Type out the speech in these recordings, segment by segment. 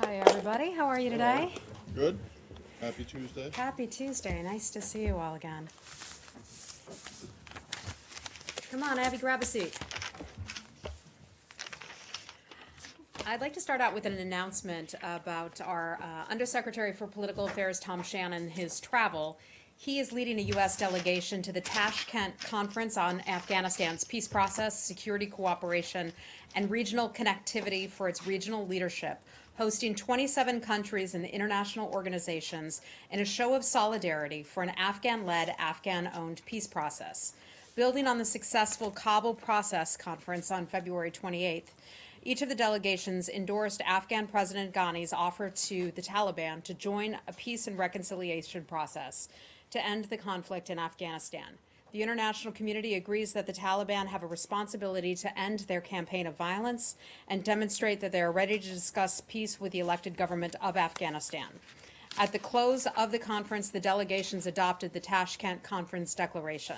Hi, everybody. How are you today? Good. Happy Tuesday. Happy Tuesday. Nice to see you all again. Come on, Abby, grab a seat. I'd like to start out with an announcement about our Undersecretary for Political Affairs, Tom Shannon, his travel. He is leading a U.S. delegation to the Tashkent Conference on Afghanistan's peace process, security cooperation, and regional connectivity for its regional leadership, hosting 27 countries and international organizations in a show of solidarity for an Afghan-led, Afghan-owned peace process. Building on the successful Kabul Process Conference on February 28th, each of the delegations endorsed Afghan President Ghani's offer to the Taliban to join a peace and reconciliation process to end the conflict in Afghanistan. The international community agrees that the Taliban have a responsibility to end their campaign of violence and demonstrate that they are ready to discuss peace with the elected government of Afghanistan. At the close of the conference, the delegations adopted the Tashkent Conference Declaration.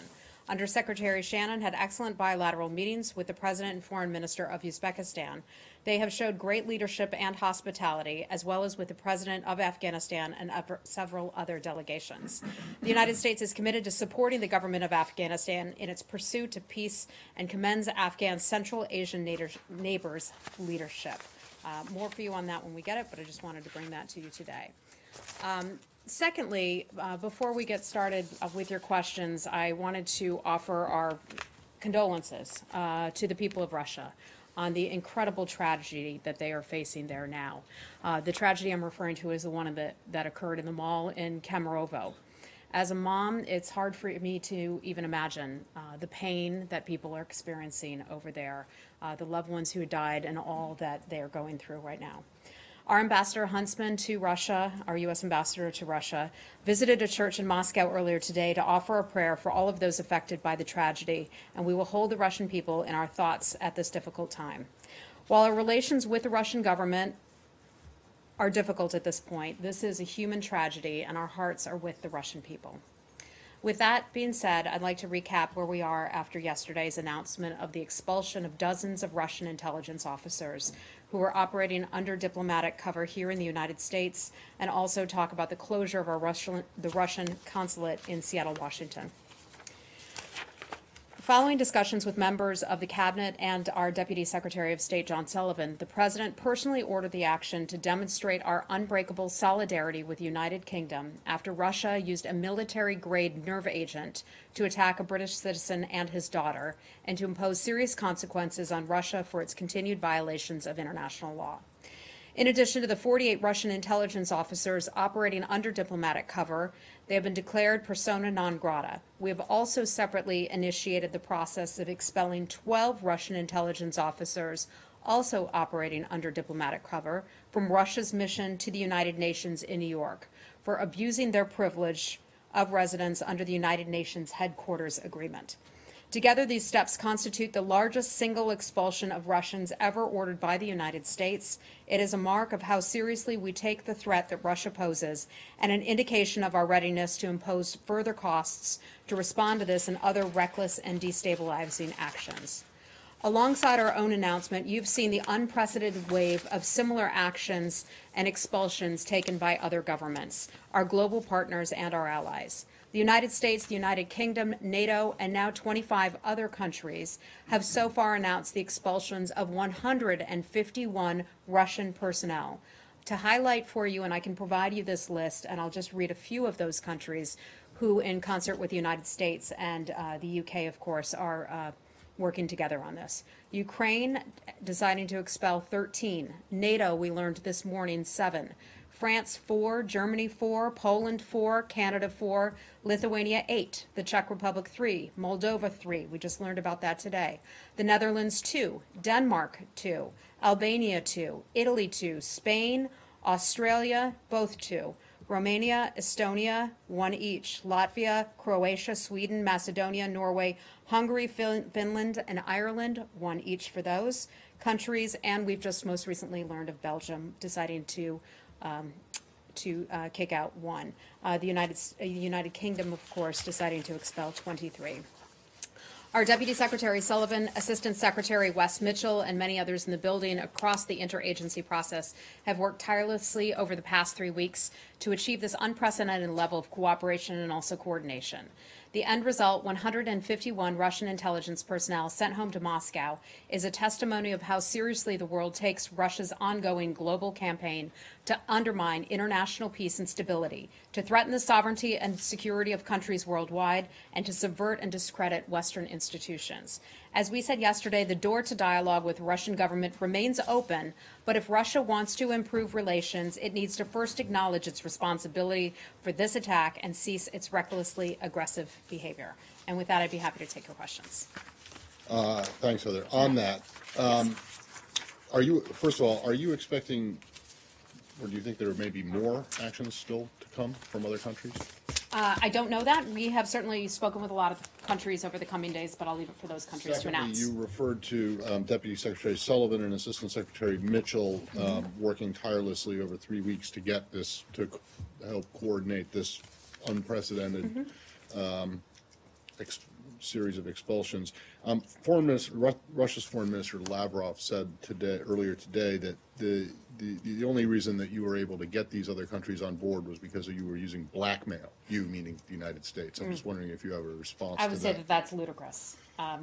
Undersecretary Shannon had excellent bilateral meetings with the President and Foreign Minister of Uzbekistan. They have showed great leadership and hospitality, as well as with the President of Afghanistan and several other delegations. The United States is committed to supporting the government of Afghanistan in its pursuit of peace and commends Afghan Central Asian neighbors' leadership. More for you on that when we get it, but I just wanted to bring that to you today. Secondly, before we get started with your questions, I wanted to offer our condolences to the people of Russia on the incredible tragedy that they are facing there now. The tragedy I'm referring to is the one that occurred in the mall in Kemerovo. As a mom, it's hard for me to even imagine the pain that people are experiencing over there, the loved ones who died, and all that they are going through right now. Our ambassador Huntsman to Russia, our U.S. ambassador to Russia, visited a church in Moscow earlier today to offer a prayer for all of those affected by the tragedy, and we will hold the Russian people in our thoughts at this difficult time. While our relations with the Russian government are difficult at this point, this is a human tragedy, and our hearts are with the Russian people. With that being said, I'd like to recap where we are after yesterday's announcement of the expulsion of dozens of Russian intelligence officers who were operating under diplomatic cover here in the United States, and also talk about the closure of the Russian consulate in Seattle, Washington. Following discussions with members of the Cabinet and our Deputy Secretary of State, John Sullivan, the President personally ordered the action to demonstrate our unbreakable solidarity with the United Kingdom after Russia used a military-grade nerve agent to attack a British citizen and his daughter, and to impose serious consequences on Russia for its continued violations of international law. In addition to the 48 Russian intelligence officers operating under diplomatic cover, they have been declared persona non grata. We have also separately initiated the process of expelling 12 Russian intelligence officers also operating under diplomatic cover from Russia's mission to the United Nations in New York for abusing their privilege of residence under the United Nations Headquarters Agreement. Together, these steps constitute the largest single expulsion of Russians ever ordered by the United States. It is a mark of how seriously we take the threat that Russia poses, and an indication of our readiness to impose further costs to respond to this and other reckless and destabilizing actions. Alongside our own announcement, you've seen the unprecedented wave of similar actions and expulsions taken by other governments, our global partners, and our allies. The United States, the United Kingdom, NATO, and now 25 other countries have so far announced the expulsions of 151 Russian personnel. To highlight for you, and I can provide you this list, and I'll just read a few of those countries who, in concert with the United States and the UK, of course, are working together on this. Ukraine deciding to expel 13. NATO, we learned this morning, 7. France 4, Germany 4, Poland 4, Canada 4, Lithuania 8, the Czech Republic 3, Moldova 3, we just learned about that today, the Netherlands 2, Denmark 2, Albania 2, Italy 2, Spain, Australia, both 2, Romania, Estonia, 1 each, Latvia, Croatia, Sweden, Macedonia, Norway, Hungary, Finland, and Ireland, 1 each for those countries, and we've just most recently learned of Belgium deciding to kick out 1. The United Kingdom, of course, deciding to expel 23. Our Deputy Secretary Sullivan, Assistant Secretary Wes Mitchell, and many others in the building across the interagency process have worked tirelessly over the past 3 weeks to achieve this unprecedented level of cooperation and also coordination. The end result, 151 Russian intelligence personnel sent home to Moscow, is a testimony of how seriously the world takes Russia's ongoing global campaign to undermine international peace and stability, to threaten the sovereignty and security of countries worldwide, and to subvert and discredit Western institutions. As we said yesterday, the door to dialogue with the Russian government remains open, but if Russia wants to improve relations, it needs to first acknowledge its responsibility for this attack and cease its recklessly aggressive behavior. And with that, I'd be happy to take your questions. Thanks, Heather. On that, first of all, are you expecting, or do you think there may be more actions still to come from other countries? I don't know that. We have certainly spoken with a lot of countries over the coming days, but I'll leave it for those countries to Secondly, announce. you referred to Deputy Secretary Sullivan and Assistant Secretary Mitchell working tirelessly over 3 weeks to get this, to help coordinate this unprecedented series of expulsions. Russia's Foreign Minister Lavrov said earlier today that the only reason that you were able to get these other countries on board was because you were using blackmail. You meaning the United States. I'm just wondering if you have a response to that. I would say that that's ludicrous.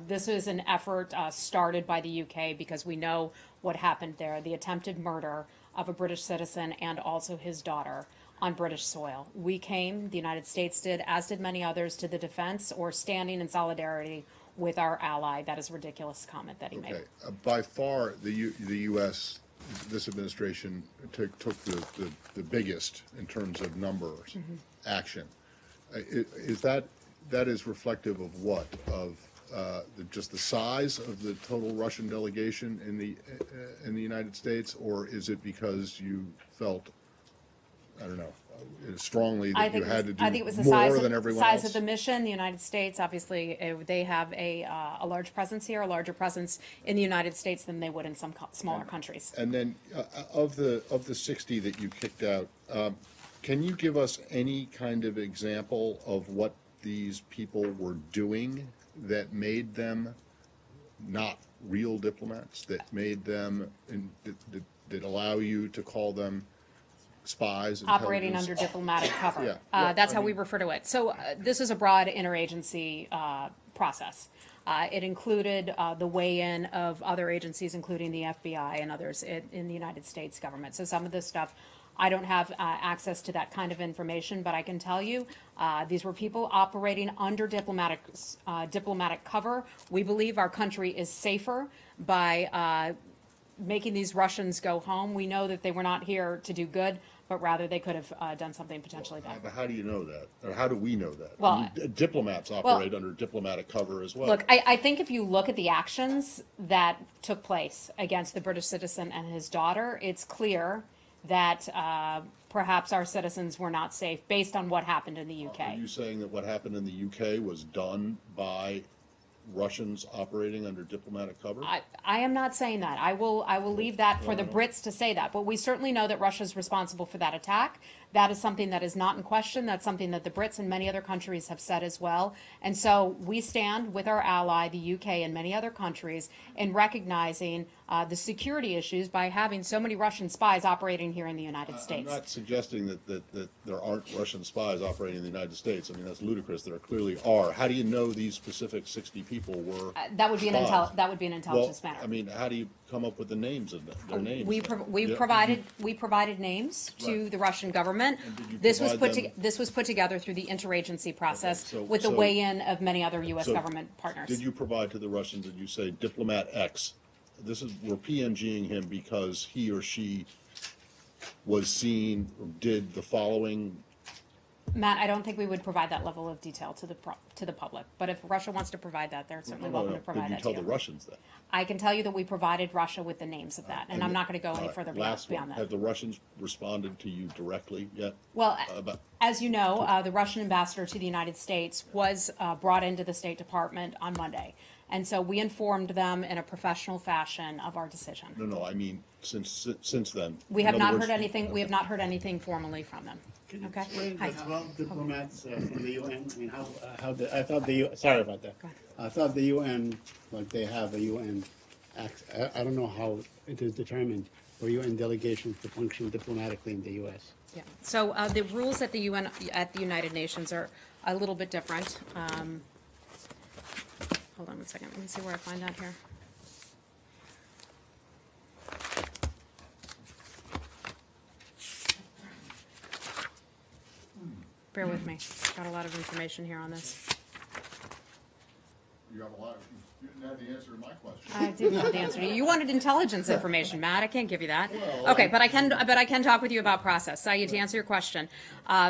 This is an effort started by the UK because we know what happened there, the attempted murder of a British citizen and also his daughter on British soil. We came, the United States did, as did many others, to the defense or standing in solidarity with our ally. That is a ridiculous comment that he made. By far, the U.S., this administration took the biggest in terms of numbers action. Is that is reflective of what? Of just the size of the total Russian delegation in the United States, or is it because you felt, I don't know, strongly that you had to do I think it was the more than everyone else? size of the mission. The United States, obviously, they have a large presence here, a larger presence in the United States than they would in some smaller countries. And then of the 60 that you kicked out, can you give us any kind of example of what these people were doing that made them not real diplomats, that made them, that allow you to call them spies? Operating under diplomatic cover. Yeah. That's how we refer to it. So this is a broad interagency process. It included the weigh-in of other agencies, including the FBI and others in the United States government. So some of this stuff, I don't have access to that kind of information, but I can tell you these were people operating under diplomatic cover. We believe our country is safer by making these Russians go home. We know that they were not here to do good, but rather they could have done something potentially bad. But how do you know that? Or how do we know that? Well, I mean, diplomats operate under diplomatic cover as well. Look, I think if you look at the actions that took place against the British citizen and his daughter, it's clear that perhaps our citizens were not safe based on what happened in the UK. Are you saying that what happened in the UK was done by Russians operating under diplomatic cover? I am not saying that. I will leave that for the Brits to say that. But we certainly know that Russia is responsible for that attack. That is something that is not in question. That's something that the Brits and many other countries have said as well. And so we stand with our ally, the UK, and many other countries in recognizing the security issues by having so many Russian spies operating here in the United States. I'm not suggesting that there aren't Russian spies operating in the United States. I mean, that's ludicrous. There clearly are. How do you know these specific 60 people were that would be spies? that would be an intelligence matter. I mean, how do you come up with the names of their names? We provided names to the Russian government. And did you This was provide this was put together through the interagency process Okay, with the weigh-in of many other U.S. so government partners. Did you provide to the Russians, did you say diplomat X? We're PNGing him because he or she was seen or did the following? Matt, I don't think we would provide that level of detail to the public. But if Russia wants to provide that, they're certainly welcome to provide that Did you tell to the you. Russians that? I can tell you that we provided Russia with the names of that, and I'm not going to go any further Last one, beyond that. have the Russians responded to you directly yet? Well, About- as you know, the Russian ambassador to the United States was brought into the State Department on Monday. And so we informed them in a professional fashion of our decision. No, I mean, since then. We have In other not words- heard anything. We have not heard anything formally from them. Can you Okay. explain Hi. the 12 diplomats from the UN? I mean, I thought the sorry about that. Go ahead. I thought the UN, like they have a UN act, I don't know how it is determined for UN delegations to function diplomatically in the US. Yeah. So the rules at the UN, at the United Nations are a little bit different. Hold on one second. Let me see where I find that here. Bear with me. Got a lot of information here on this. You have a lot, you didn't have the answer to my question. I didn't know the answer to you. You wanted intelligence information, Matt. I can't give you that. Okay, but I can talk with you about process. Saeed, to answer your question.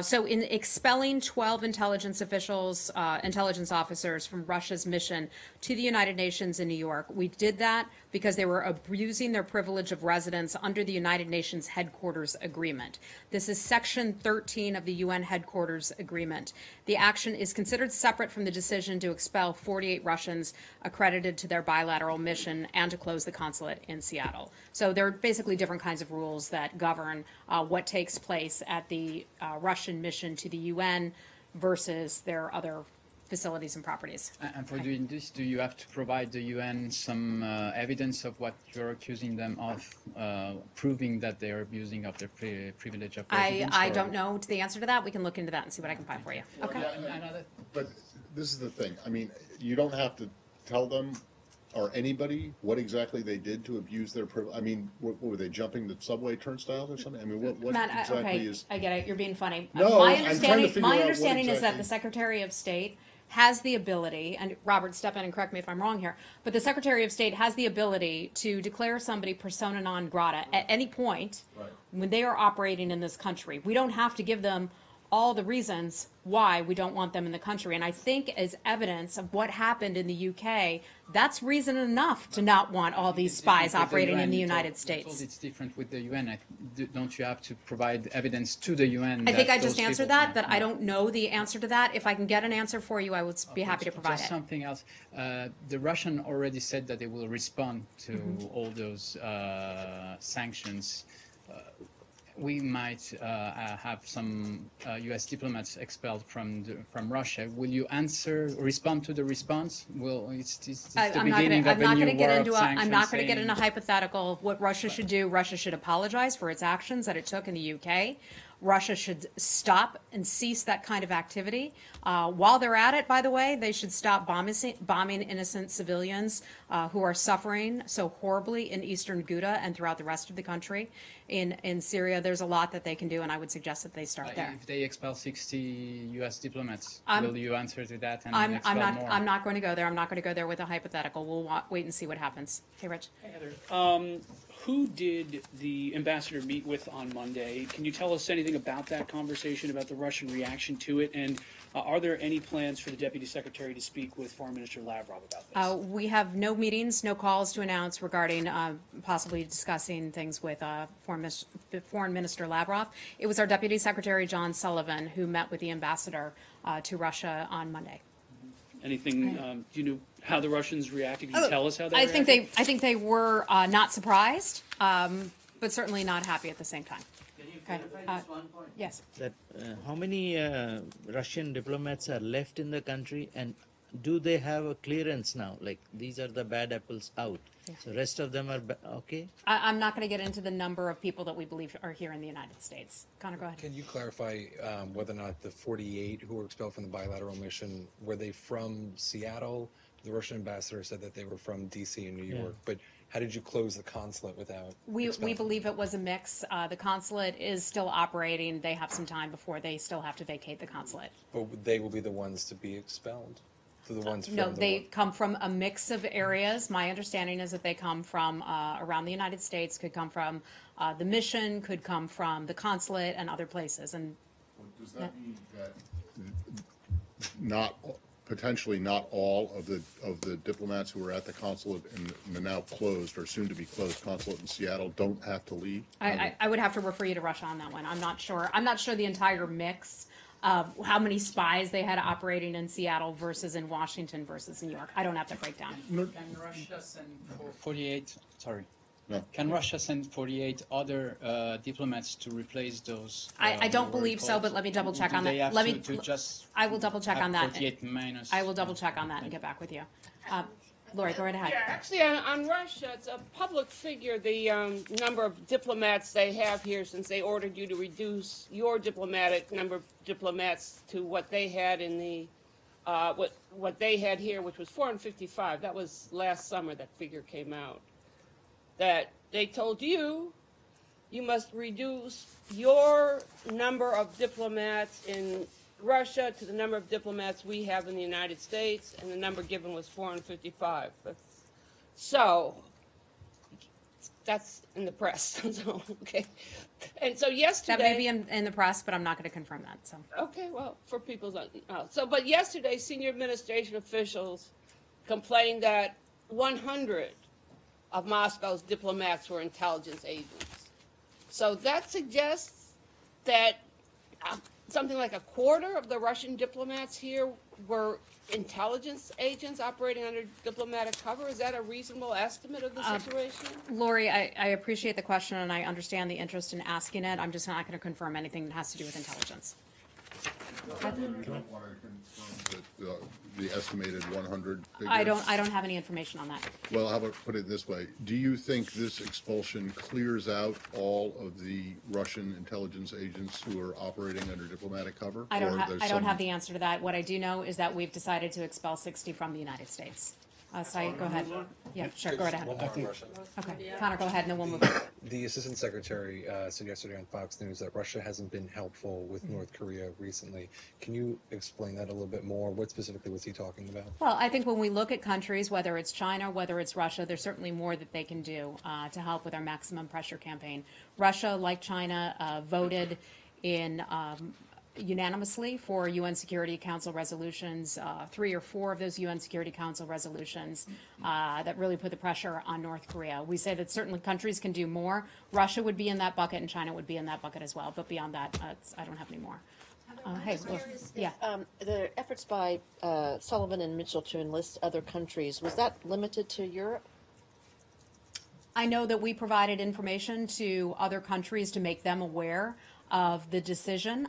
So in expelling 12 intelligence officials, intelligence officers from Russia's mission to the United Nations in New York, we did that because they were abusing their privilege of residence under the United Nations Headquarters Agreement. This is Section 13 of the UN Headquarters Agreement. The action is considered separate from the decision to expel 48 Russians accredited to their bilateral mission and to close the consulate in Seattle. So there are basically different kinds of rules that govern what takes place at the Russian mission to the UN versus their other facilities and properties. And for doing this, do you have to provide the UN some evidence of what you're accusing them of, proving that they are abusing of their privilege of residence? I don't know the answer to that. We can look into that and see what I can find for you. Okay. But this is the thing, I mean, you don't have to tell them or anybody what exactly they did to abuse their privilege. I mean, what were they, jumping the subway turnstiles or something? I mean, what Matt, exactly okay, is? I get it. You're being funny. No, my I'm trying to understanding, figure my out what understanding is that exactly- the Secretary of State has the ability, and Robert, step in and correct me if I'm wrong here, but the Secretary of State has the ability to declare somebody persona non grata at any point Right. when they are operating in this country. We don't have to give them all the reasons why we don't want them in the country. And I think as evidence of what happened in the UK, that's reason enough to not want all these spies operating in the United States. It's different with the UN. Don't you have to provide evidence to the UN? I think that I just those answered people- that, but I don't know the answer to that. If I can get an answer for you, I would be happy to provide Just it. something else. The Russian already said that they will respond to Mm-hmm. all those sanctions. We might have some U.S. diplomats expelled from Russia. Will you respond to the response? It's the I'm not beginning going of a new to get war into of I'm not going to get sanctions into a hypothetical of what Russia should do. Russia should apologize for its actions that it took in the UK. Russia should stop and cease that kind of activity. While they're at it, by the way, they should stop bombing innocent civilians who are suffering so horribly in eastern Ghouta and throughout the rest of the country. In Syria, there's a lot that they can do, and I would suggest that they start there. If they expel 60 U.S. diplomats, I'm- will you answer to that and I'm expel not. more? I'm not going to go there. I'm not going to go there with a hypothetical. We'll wait and see what happens. Hey, Rich. Who did the ambassador meet with on Monday? Can you tell us anything about that conversation, about the Russian reaction to it? And are there any plans for the Deputy Secretary to speak with Foreign Minister Lavrov about this? We have no meetings, no calls to announce regarding possibly discussing things with Foreign Minister Lavrov. It was our Deputy Secretary, John Sullivan, who met with the ambassador to Russia on Monday. Anything, do you know how the Russians reacted? Can you tell us how they I reacted? think they were not surprised, but certainly not happy at the same time. Can you Okay. clarify this one point? Yes. That how many Russian diplomats are left in the country, and do they have a clearance now? Like these are the bad apples out. So rest of them are okay. I'm not going to get into the number of people that we believe are here in the United States. Connor, go ahead. Can you clarify whether or not the 48 who were expelled from the bilateral mission, were they from Seattle? The Russian ambassador said that they were from D.C. and New York, but how did you close the consulate without We expelling them? believe it was a mix. The consulate is still operating. They have some time before they still have to vacate the consulate. But they will be the ones to be expelled? The ones from No, the they come from a mix of areas. My understanding is that they come from around the United States, could come from the mission, could come from the consulate and other places. And Does that mean that potentially not all of the diplomats who were at the consulate in the now closed or soon to be closed consulate in Seattle don't have to leave? I would have to refer you to Russia on that one. I'm not sure. I'm not sure the entire mix of how many spies they had operating in Seattle versus in Washington versus New York. I don't have that breakdown. Can Russia send 48? Sorry. No. Can Russia send 48 other diplomats to replace those? I don't who were believe so, recalled? but let me double check Do on they that. have Let to- me, to just I will double check have on that. 48 minus. I will double check on that and get back with you. Lori, go right ahead. Yeah, actually, on Russia, it's a public figure, the number of diplomats they have here, since they ordered you to reduce your diplomatic number of diplomats to what they had in the, what they had here, which was 455. That was last summer that figure came out. That they told you, you must reduce your number of diplomats in Russia to the number of diplomats we have in the United States, and the number given was 455. So, that's in the press. So, okay. And so yesterday. That may be in the press, but I'm not going to confirm that, so. Okay, well, for people's, but yesterday, senior administration officials complained that 100 of Moscow's diplomats were intelligence agents. So that suggests that something like a quarter of the Russian diplomats here were intelligence agents operating under diplomatic cover. Is that a reasonable estimate of the situation? Lori, I appreciate the question and I understand the interest in asking it. I'm just not going to confirm anything that has to do with intelligence. You don't want to confirm that the estimated 100 figure? I don't have any information on that. Well, how about put it this way? Do you think this expulsion clears out all of the Russian intelligence agents who are operating under diplomatic cover? I don't Or there's have some- the answer to that. What I do know is that we've decided to expel 60 from the United States. Saeed, go ahead. Yeah, sure, go right ahead. One more on Russia. Okay, Connor, go ahead, and then we'll move on. The assistant secretary said yesterday on Fox News that Russia hasn't been helpful with North Korea recently. Can you explain that a little bit more? What specifically was he talking about? Well, I think when we look at countries, whether it's China, whether it's Russia, there's certainly more that they can do to help with our maximum pressure campaign. Russia, like China, voted in unanimously for UN Security Council resolutions, 3 or 4 of those UN Security Council resolutions that really put the pressure on North Korea. We say that certainly countries can do more. Russia would be in that bucket and China would be in that bucket as well. But beyond that, I don't have any more. Hey, look, yeah. The efforts by Sullivan and Mitchell to enlist other countries, was that limited to Europe? I know that we provided information to other countries to make them aware of the decision.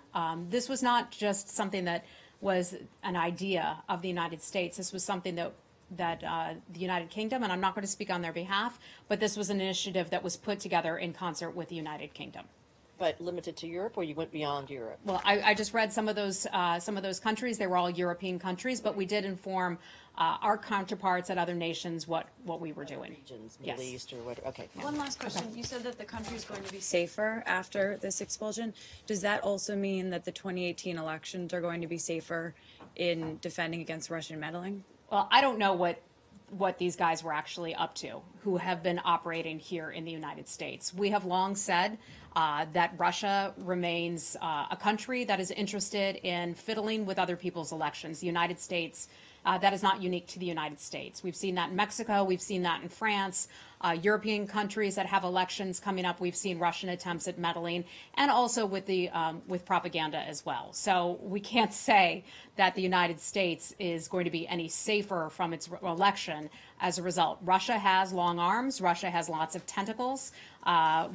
This was not just something that was an idea of the United States. This was something that the United Kingdom, and I'm not going to speak on their behalf, but this was an initiative that was put together in concert with the United Kingdom. But limited to Europe, or you went beyond Europe? Well, I just read some of those countries. They were all European countries, but we did inform our counterparts at other nations what we were doing. Regions, Yes. Middle East, or what? Okay. One last question. You said that the country is going to be safer after this expulsion. Does that also mean that the 2018 elections are going to be safer in defending against Russian meddling? Well, I don't know what these guys were actually up to, who have been operating here in the United States. We have long said that Russia remains a country that is interested in fiddling with other people's elections. The United States, that is not unique to the United States. We've seen that in Mexico. We've seen that in France. European countries that have elections coming up, we've seen Russian attempts at meddling, and also with with propaganda as well. So we can't say that the United States is going to be any safer from its election as a result. Russia has long arms. Russia has lots of tentacles.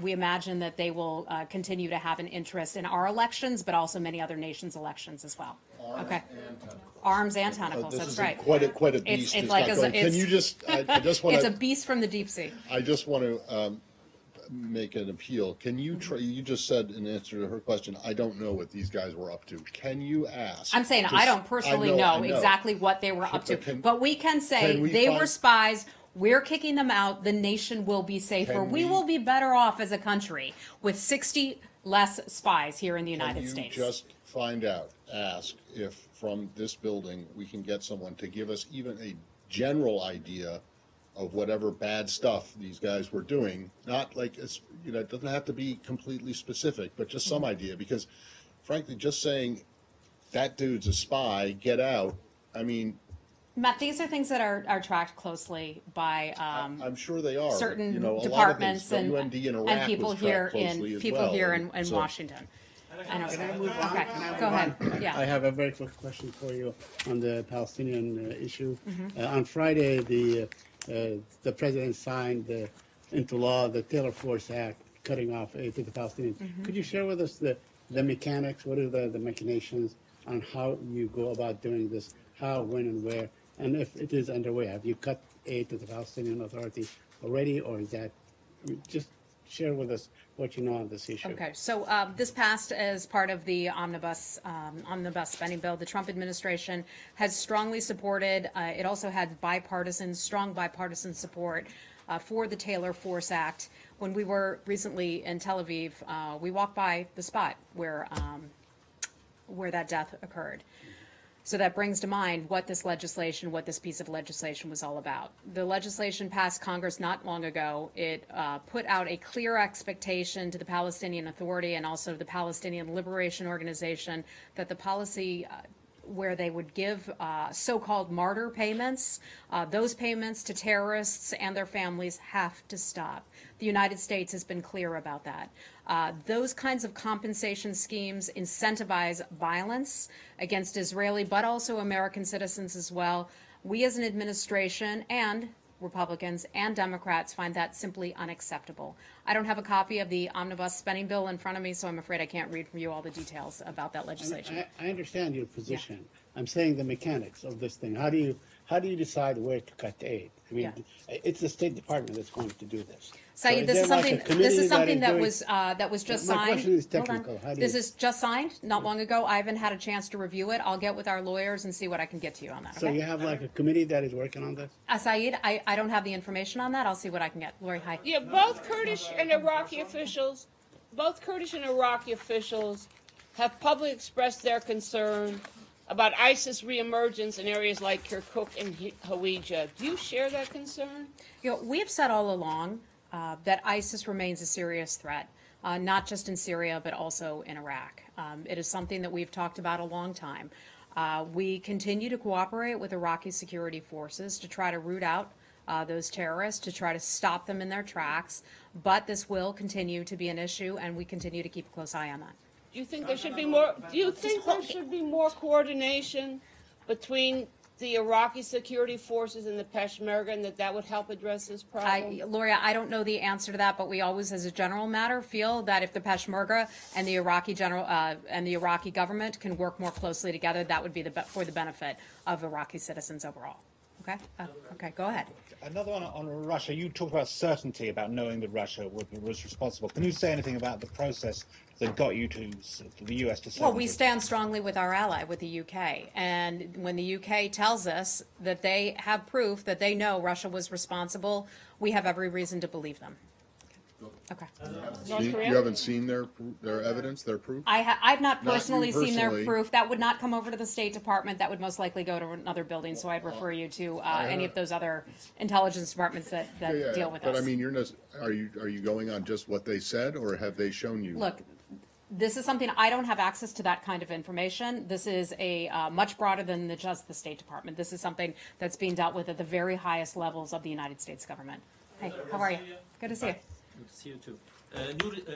We imagine that they will continue to have an interest in our elections, but also many other nations' elections as well. Okay. Arms and tentacles. This That's is right. quite a beast. It's it's like got a- going. Can you just? I just want It's to. a beast from the deep sea. I just want to make an appeal. Can you try? You just said in answer to her question, I don't know what these guys were up to. Can you ask? I'm saying I don't personally know exactly what they were up to, but we can say can we they were find- spies. We're kicking them out. The nation will be safer. Can We we- will be better off as a country with 60 less spies here in the Can United you States. just find out, ask if from this building we can get someone to give us even a general idea of whatever bad stuff these guys were doing? Not like it's, it doesn't have to be completely specific, but just some idea. Because, frankly, just saying that dude's a spy, get out. I mean, Matt, these are things that are tracked closely by I'm sure they are. certain but, a lot of departments things, and WMD in Iraq people was here tracked closely in as people well, here and in so- Washington. I know. Can I move on? Okay, Can I go move ahead. on? Yeah. I have a very quick question for you on the Palestinian issue. Mm-hmm. On Friday, the president signed the into law the Taylor Force Act, cutting off aid to the Palestinians. Could you share with us the mechanics? What are the machinations on how you go about doing this? How, when, and where? And if it is underway, have you cut aid to the Palestinian Authority already, or is that just share with us what you know on this issue? Okay, so this passed as part of the omnibus spending bill. The Trump administration has strongly supported. It also had strong bipartisan support for the Taylor Force Act. When we were recently in Tel Aviv, we walked by the spot where that death occurred. So that brings to mind what this piece of legislation was all about. The legislation passed Congress not long ago. It put out a clear expectation to the Palestinian Authority and also the Palestinian Liberation Organization that the policy where they would give so-called martyr payments, those payments to terrorists and their families have to stop. The United States has been clear about that. Those kinds of compensation schemes incentivize violence against Israeli, but also American citizens as well. We as an administration and Republicans and Democrats find that simply unacceptable. I don't have a copy of the omnibus spending bill in front of me, so I'm afraid I can't read for you all the details about that legislation. I understand your position. Yeah. I'm saying the mechanics of this thing. How do you decide where to cut aid? I mean, it's the State Department that's going to do this. Saeed, this is something that was just signed. My question is technical. This is just signed not long ago. I haven't had a chance to review it. I'll get with our lawyers and see what I can get to you on that. So okay? You have like a committee that is working on this? Saeed, I don't have the information on that. I'll see what I can get. Lori, hi. Yeah, both Kurdish and Iraqi officials have publicly expressed their concern about ISIS reemergence in areas like Kirkuk and Hawija. Do you share that concern? We have said all along that ISIS remains a serious threat, not just in Syria, but also in Iraq. It is something that we've talked about a long time. We continue to cooperate with Iraqi security forces to try to root out those terrorists, to try to stop them in their tracks. But this will continue to be an issue, and we continue to keep a close eye on that. Do you think there should be more? Do you think there should be more coordination between the Iraqi security forces and the Peshmerga, and that would help address this problem? Gloria, I don't know the answer to that, but we always, as a general matter, feel that if the Peshmerga and the Iraqi government can work more closely together, that would be for the benefit of Iraqi citizens overall. Okay. Okay. Go ahead. Another one on Russia. You talked about certainty about knowing that Russia was responsible. Can you say anything about the process that got you to the U.S. to say? Well, we stand strongly with our ally, with the UK. And when the UK tells us that they have proof that they know Russia was responsible, we have every reason to believe them. Okay. You haven't seen their evidence, their proof? I've not personally seen their proof. That would not come over to the State Department. That would most likely go to another building. So I'd refer you to any of those other intelligence departments that deal with us. But I mean, are you going on just what they said, or have they shown you? Look, this is something I don't have access to that kind of information. This is a much broader than just the State Department. This is something that's being dealt with at the very highest levels of the United States government. Hey, how are you? Good to see you. Good to see you too.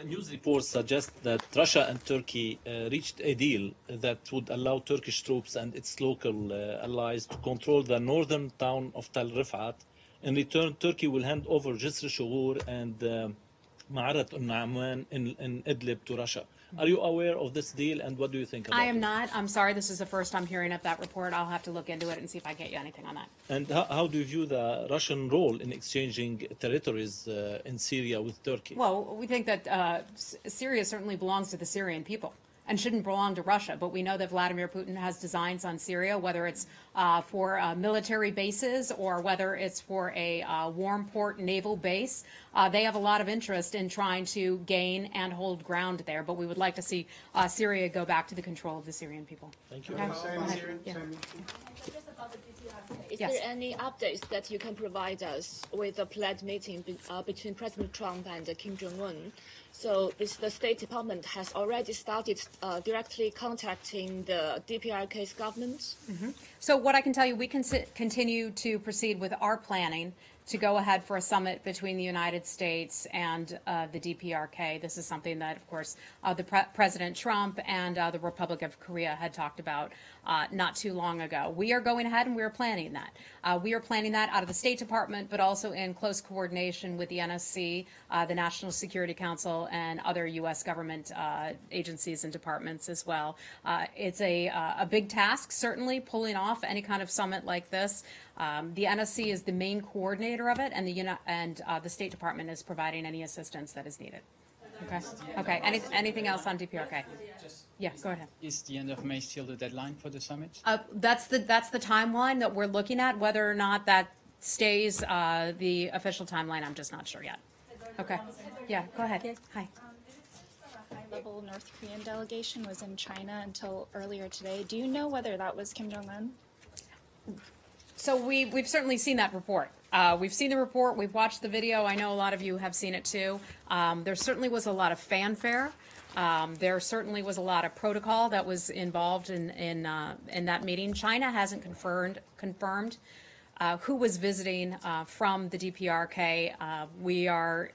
News reports suggest that Russia and Turkey reached a deal that would allow Turkish troops and its local allies to control the northern town of Tal Rifat. In return, Turkey will hand over Jisr Shughur and Ma'arat al-Na'man in Idlib to Russia. Are you aware of this deal, and what do you think about it? I am not. I'm sorry. This is the first I'm hearing of that report. I'll have to look into it and see if I get you anything on that. And how do you view the Russian role in exchanging territories in Syria with Turkey? Well, we think that Syria certainly belongs to the Syrian people and shouldn't belong to Russia. But we know that Vladimir Putin has designs on Syria, whether it's for military bases or whether it's for a warm port naval base. They have a lot of interest in trying to gain and hold ground there. But we would like to see Syria go back to the control of the Syrian people. Thank you. Okay. Just about the DPRK, is Yes. there any updates that you can provide us with the planned meeting between President Trump and Kim Jong-un? So the State Department has already started directly contacting the DPRK's government. So what I can tell you, we can continue to proceed with our planning to go ahead for a summit between the United States and the DPRK. This is something that, of course, President Trump and the Republic of Korea had talked about not too long ago. We are going ahead and we are planning that. We are planning that out of the State Department, but also in close coordination with the NSC, the National Security Council, and other U.S. government agencies and departments as well. It's a big task, certainly, pulling off any kind of summit like this. The NSC is the main coordinator of it, and the State Department is providing any assistance that is needed. Okay. Okay. Anything else on DPRK? Yeah. Go ahead. Is the end of May still the deadline for the summit? That's the timeline that we're looking at. Whether or not that stays the official timeline, I'm just not sure yet. Okay. Yeah. Go ahead. Hi. High-level North Korean delegation was in China until earlier today. Do you know whether that was Kim Jong-un? So we've certainly seen that report. We've seen the report. We've watched the video. I know a lot of you have seen it too. There certainly was a lot of fanfare. There certainly was a lot of protocol that was involved in that meeting. China hasn't confirmed who was visiting from the DPRK. We are,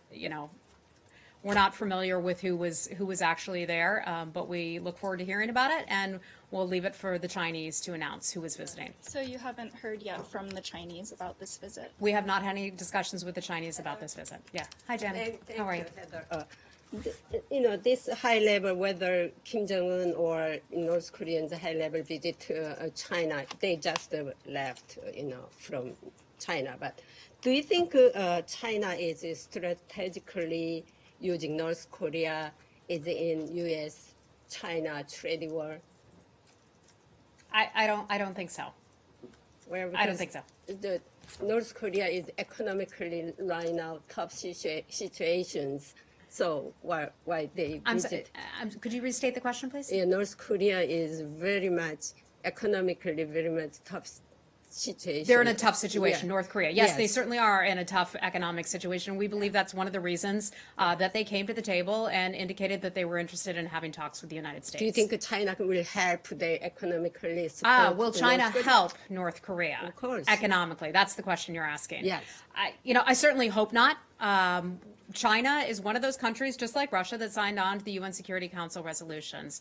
we're not familiar with who was actually there, but we look forward to hearing about it, and we'll leave it for the Chinese to announce who was visiting. So you haven't heard yet from the Chinese about this visit? We have not had any discussions with the Chinese about this visit. Yeah. Hi, Jenny. How are you? This high level, whether Kim Jong-un or North Koreans high level visit to China, they just left, from China. But do you think China is strategically using North Korea is in U.S.-China trade war? I don't think so. Well, I don't think so. The North Korea is economically right now tough situations. So why they visit? Could you restate the question, please? Yeah, North Korea is economically very much tough situation. They're in a tough situation, Yeah. North Korea. Yes, they certainly are in a tough economic situation. We believe that's one of the reasons that they came to the table and indicated that they were interested in having talks with the United States. Do you think China will help they economically support? Will China help North Korea? Of course. Economically? That's the question you're asking. Yes. I certainly hope not. China is one of those countries, just like Russia, that signed on to the UN Security Council resolutions.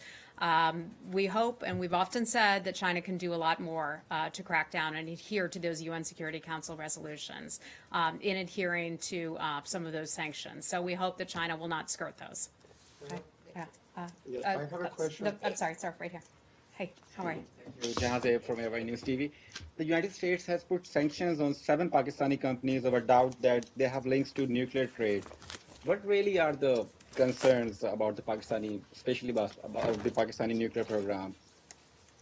We hope, and we've often said, that China can do a lot more to crack down and adhere to those UN Security Council resolutions in adhering to some of those sanctions. So we hope that China will not skirt those. Okay. Yeah. Yes, I have a question. I'm sorry, right here. Hey, how are you? Jahazev from AY News TV. The United States has put sanctions on 7 Pakistani companies over doubt that they have links to nuclear trade. What really are the concerns about the Pakistani, especially about the Pakistani nuclear program?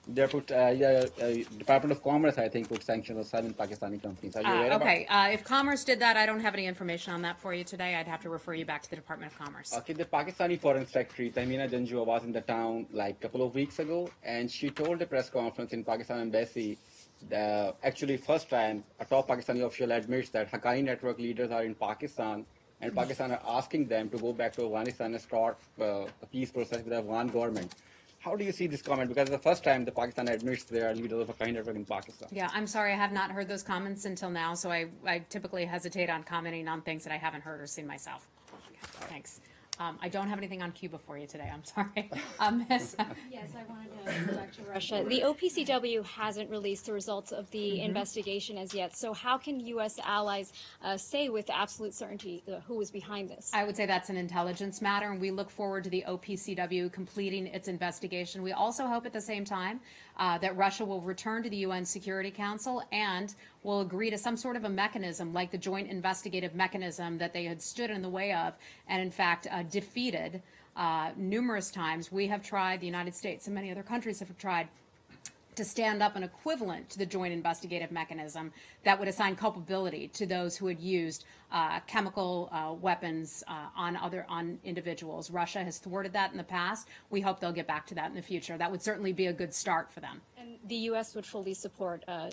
They put Department of Commerce, I think, put sanctions on 7 Pakistani companies. Are you aware okay. If Commerce did that, I don't have any information on that for you today. I'd have to refer you back to the Department of Commerce. Okay, the Pakistani Foreign Secretary, Tahmina Janjua, was in the town like a couple of weeks ago, and she told a press conference in Pakistan Embassy that actually first time a top Pakistani official admits that Haqqani network leaders are in Pakistan, and Pakistan are asking them to go back to Afghanistan and start a peace process with the Afghan government. How do you see this comment? Because it's the first time the Pakistan admits there are leaders of a kind network in Pakistan. Yeah, I'm sorry, I have not heard those comments until now, so I typically hesitate on commenting on things that I haven't heard or seen myself. Okay, thanks. I don't have anything on Cuba for you today. I'm sorry. Miss? Yes, I wanted to go back to Russia. The OPCW hasn't released the results of the investigation as yet. So how can U.S. allies say with absolute certainty who was behind this? I would say that's an intelligence matter, and we look forward to the OPCW completing its investigation. We also hope at the same time that Russia will return to the UN Security Council and will agree to some sort of a mechanism like the joint investigative mechanism that they had stood in the way of and, in fact, defeated numerous times. We have tried, the United States and many other countries have tried to stand up an equivalent to the joint investigative mechanism that would assign culpability to those who had used chemical weapons on individuals. Russia has thwarted that in the past. We hope they'll get back to that in the future. That would certainly be a good start for them. And the U.S. would fully support a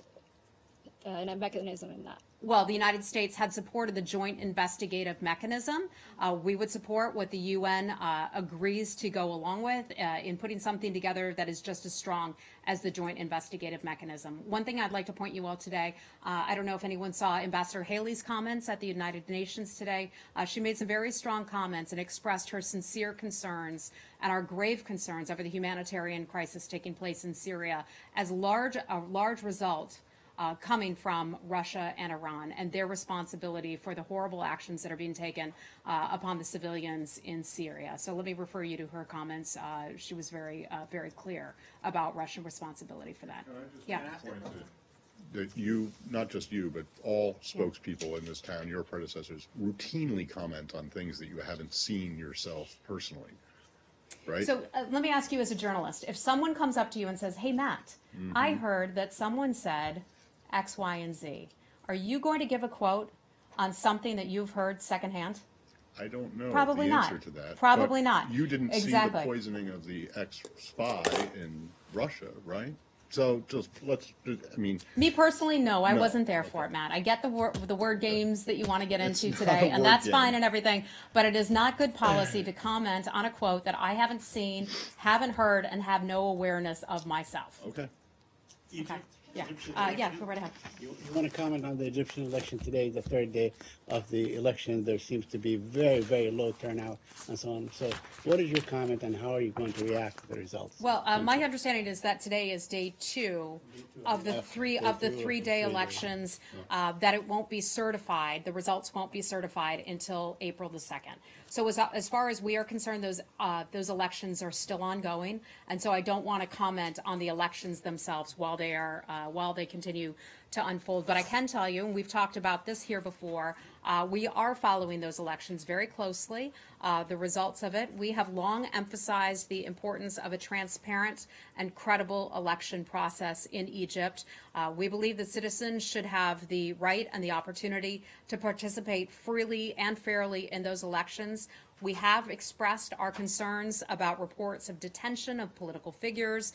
mechanism in that. Well, the United States had supported the joint investigative mechanism. We would support what the UN agrees to go along with in putting something together that is just as strong as the joint investigative mechanism. One thing I'd like to point you all today, I don't know if anyone saw Ambassador Haley's comments at the United Nations today. She made some very strong comments and expressed her sincere concerns and our grave concerns over the humanitarian crisis taking place in Syria as a large result coming from Russia and Iran and their responsibility for the horrible actions that are being taken upon the civilians in Syria. So let me refer you to her comments. She was very clear about Russian responsibility for that. Yeah. That you, not just you, but all spokespeople in this town, your predecessors, routinely comment on things that you haven't seen yourself personally, right? So let me ask you as a journalist, if someone comes up to you and says, hey, Matt, I heard that someone said X, Y, and Z. Are you going to give a quote on something that you've heard secondhand? I don't know Probably the not. answer to that. Probably but not. You didn't Exactly. see the poisoning of the ex-spy in Russia, right? So just I mean... Me personally, no, I No. wasn't there for it, Matt. I get the word games that you want to get into not today, a and word that's game. fine and everything, but it is not good policy to comment on a quote that I haven't seen, haven't heard, and have no awareness of myself. Okay. Okay. Yeah. Yeah, go right ahead. You want to comment on the Egyptian election today, the third day of the election? There seems to be very, very low turnout and so on. So what is your comment and how are you going to react to the results? Well, my understanding is that today is day two of the three-day elections, that it won't be certified, the results won't be certified until April the 2nd. So as far as we are concerned, those elections are still ongoing, and so I don't want to comment on the elections themselves while they continue to unfold. But I can tell you, and we've talked about this here before, we are following those elections very closely, the results of it. We have long emphasized the importance of a transparent and credible election process in Egypt. We believe that citizens should have the right and the opportunity to participate freely and fairly in those elections. We have expressed our concerns about reports of detention of political figures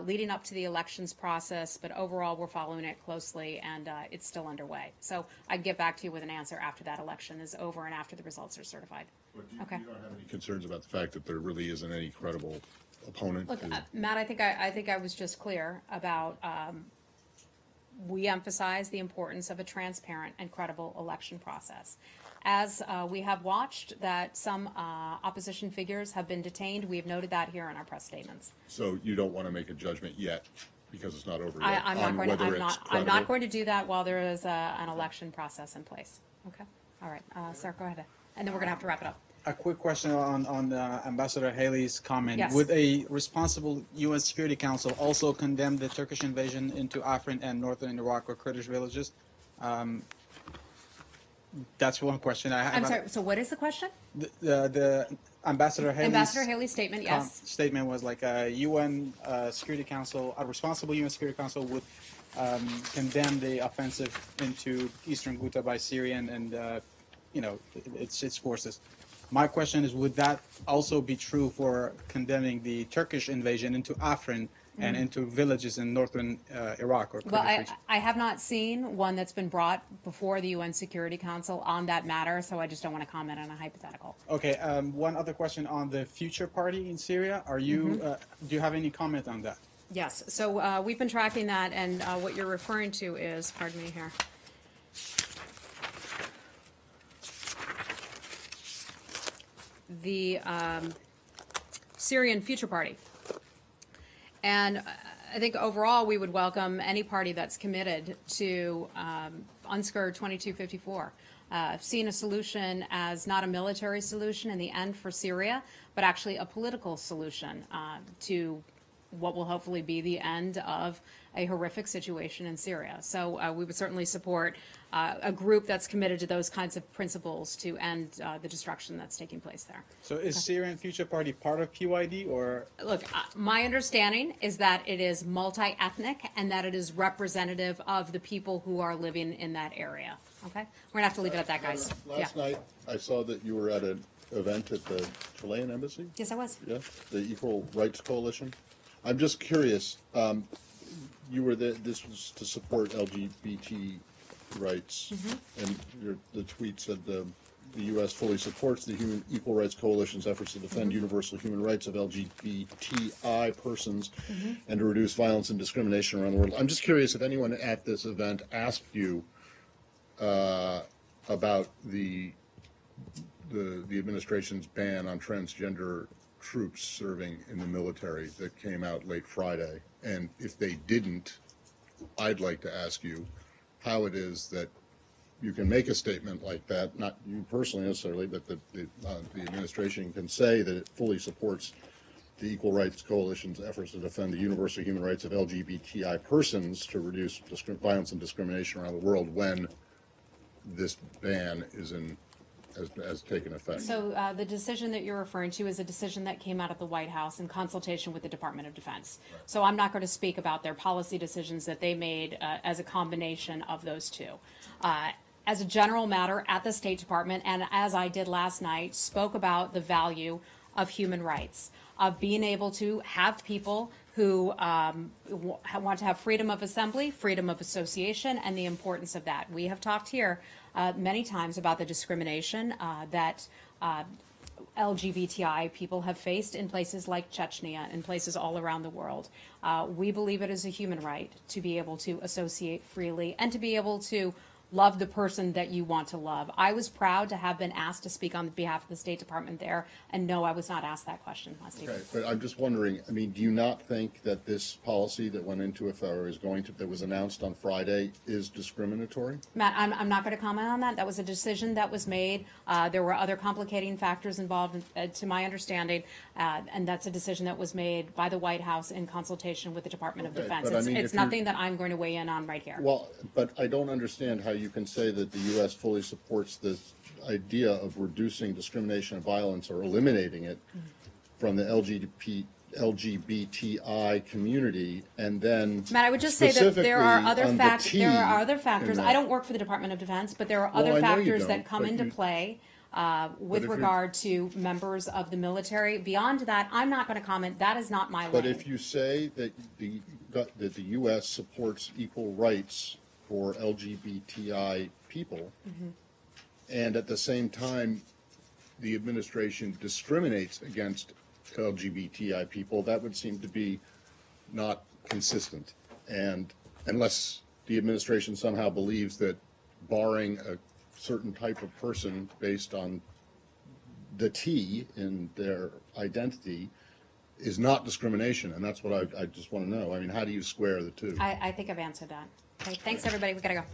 leading up to the elections process, but overall we're following it closely and it's still underway. So I'd get back to you with an answer after that election is over and after the results are certified. But you Okay. don't have any concerns about the fact that there really isn't any credible opponent? Look, Matt, I think I was just clear about we emphasize the importance of a transparent and credible election process. As we have watched that some opposition figures have been detained, we have noted that here in our press statements. So you don't want to make a judgment yet because it's not over yet I'm on whether it's credible? I'm not going to do that while there is an election process in place. Okay. All right. Sarah, go ahead. And then we're going to have to wrap it up. A quick question on Ambassador Haley's comment. Yes. Would a responsible UN Security Council also condemn the Turkish invasion into Afrin and northern Iraq or Kurdish villages? That's one question. I'm sorry. So what is the question? The Ambassador Haley's statement, yes. Statement was like a UN Security Council, a responsible UN Security Council would condemn the offensive into eastern Ghouta by Syrian and its forces. My question is, would that also be true for condemning the Turkish invasion into Afrin and into villages in northern Iraq or Kurdish Well, region? I have not seen one that's been brought before the UN Security Council on that matter, so I just don't want to comment on a hypothetical. Okay, one other question on the future party in Syria. Are you do you have any comment on that? Yes, so we've been tracking that, and what you're referring to is, pardon me here. The Syrian Future Party. And I think overall we would welcome any party that's committed to UNSCR 2254, seeing a solution as not a military solution in the end for Syria, but actually a political solution to what will hopefully be the end of a horrific situation in Syria. So we would certainly support a group that's committed to those kinds of principles to end the destruction that's taking place there. So is Syrian Future Party part of PYD or? Look, my understanding is that it is multi-ethnic and that it is representative of the people who are living in that area. Okay? We're going to have to leave it at that, guys. Last night, I saw that you were at an event at the Chilean embassy. Yes, I was. Yeah, the Equal Rights Coalition. I'm just curious, you were there, this was to support LGBT rights, and the tweet said the U.S. fully supports the Equal Rights Coalition's efforts to defend universal human rights of LGBTI persons and to reduce violence and discrimination around the world. I'm just curious if anyone at this event asked you about the administration's ban on transgender troops serving in the military that came out late Friday. And if they didn't, I'd like to ask you how it is that you can make a statement like that, not you personally necessarily, but the administration can say that it fully supports the Equal Rights Coalition's efforts to defend the universal human rights of LGBTI persons to reduce violence and discrimination around the world when this ban is has taken effect. So the decision that you're referring to is a decision that came out of the White House in consultation with the Department of Defense. Right. So I'm not going to speak about their policy decisions that they made as a combination of those two. As a general matter, at the State Department, and as I did last night, spoke about the value of human rights, of being able to have people who want to have freedom of assembly, freedom of association, and the importance of that. We have talked here many times about the discrimination that LGBTI people have faced in places like Chechnya and places all around the world. We believe it is a human right to be able to associate freely and to be able to love the person that you want to love. I was proud to have been asked to speak on behalf of the State Department there, and no, I was not asked that question last evening. Okay, but I'm just wondering, I mean, do you not think that this policy that went into effect or is going to, that was announced on Friday, is discriminatory? Matt, I'm not going to comment on that. That was a decision that was made. There were other complicating factors involved, to my understanding, and that's a decision that was made by the White House in consultation with the Department of Defense. It's nothing that I'm going to weigh in on right here. Well, but I don't understand how you can say that the U.S. fully supports this idea of reducing discrimination and violence or eliminating it from the LGBTI community, and then Matt, I would just say that there are other factors. factors. I don't work for the Department of Defense, but there are other factors that come into play with regard to members of the military. Beyond that, I'm not going to comment. That is not my lane. But if you say that the U.S. supports equal rights for LGBTI people, and at the same time the administration discriminates against LGBTI people, that would seem to be not consistent. And unless the administration somehow believes that barring a certain type of person based on the T in their identity is not discrimination, and that's what I just want to know. I mean, how do you square the two? I think I've answered that. Okay, thanks everybody. We gotta go.